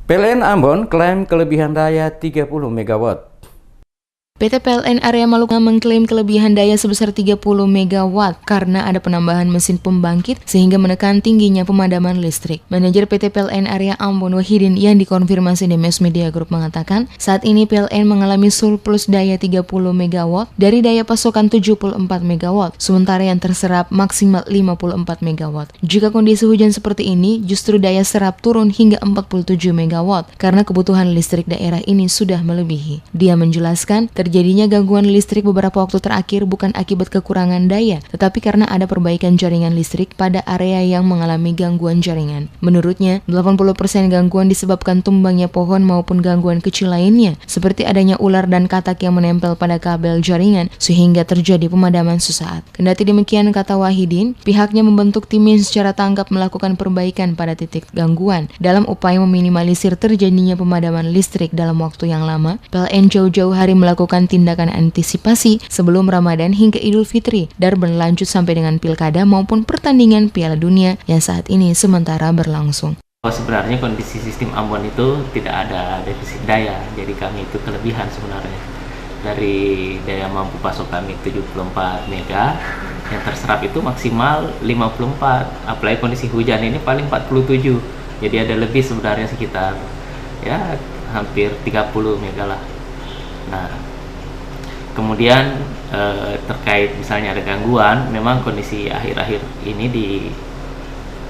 PLN Ambon klaim kelebihan daya 30 MW. PT PLN Area Maluku mengklaim kelebihan daya sebesar 30 MW karena ada penambahan mesin pembangkit sehingga menekan tingginya pemadaman listrik. Manajer PT PLN Area Ambon Wahidin yang dikonfirmasi di Mass Media Group mengatakan, saat ini PLN mengalami surplus daya 30 MW dari daya pasokan 74 MW, sementara yang terserap maksimal 54 MW. Jika kondisi hujan seperti ini, justru daya serap turun hingga 47 MW karena kebutuhan listrik daerah ini sudah melebihi. Dia menjelaskan, terjadinya gangguan listrik beberapa waktu terakhir bukan akibat kekurangan daya, tetapi karena ada perbaikan jaringan listrik pada area yang mengalami gangguan jaringan. Menurutnya, 80% gangguan disebabkan tumbangnya pohon maupun gangguan kecil lainnya, seperti adanya ular dan katak yang menempel pada kabel jaringan sehingga terjadi pemadaman sesaat. Kendati demikian, kata Wahidin, pihaknya membentuk tim yang secara tanggap melakukan perbaikan pada titik gangguan. Dalam upaya meminimalisir terjadinya pemadaman listrik dalam waktu yang lama, PLN jauh-jauh hari melakukan tindakan antisipasi sebelum Ramadan hingga Idul Fitri dan berlanjut sampai dengan pilkada maupun pertandingan Piala Dunia yang saat ini sementara berlangsung. Sebenarnya kondisi sistem Ambon itu tidak ada defisit daya, jadi kami itu kelebihan sebenarnya. Dari daya mampu pasok kami 74 mega, yang terserap itu maksimal 54, apalagi kondisi hujan ini paling 47, jadi ada lebih sebenarnya sekitar ya hampir 30 mega lah. Nah, kemudian terkait misalnya ada gangguan, memang kondisi akhir-akhir ini di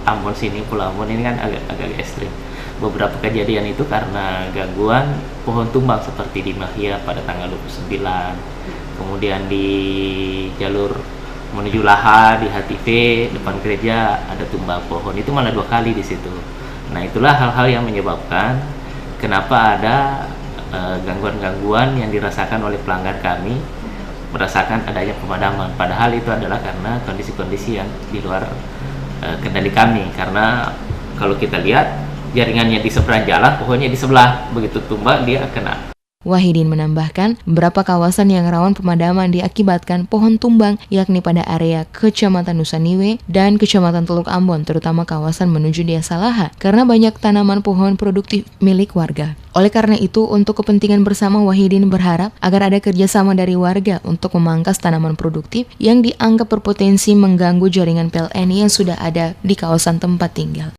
Ambon sini, Pulau Ambon ini kan agak ekstrim. Beberapa kejadian itu karena gangguan pohon tumbang seperti di Mahia pada tanggal 29, kemudian di jalur menuju Laha di HTV depan gereja ada tumbang pohon, itu malah 2 kali di situ. Nah, itulah hal-hal yang menyebabkan kenapa ada gangguan-gangguan yang dirasakan oleh pelanggan kami, merasakan adanya pemadaman, padahal itu adalah karena kondisi-kondisi yang di luar kendali kami. Karena kalau kita lihat jaringannya di seberang jalan, pohonnya di sebelah, begitu tumbang dia kena. Wahidin menambahkan, beberapa kawasan yang rawan pemadaman diakibatkan pohon tumbang, yakni pada area Kecamatan Nusaniwe dan Kecamatan Teluk Ambon, terutama kawasan menuju Desa Laha, karena banyak tanaman pohon produktif milik warga. Oleh karena itu, untuk kepentingan bersama, Wahidin berharap agar ada kerjasama dari warga untuk memangkas tanaman produktif yang dianggap berpotensi mengganggu jaringan PLN yang sudah ada di kawasan tempat tinggal.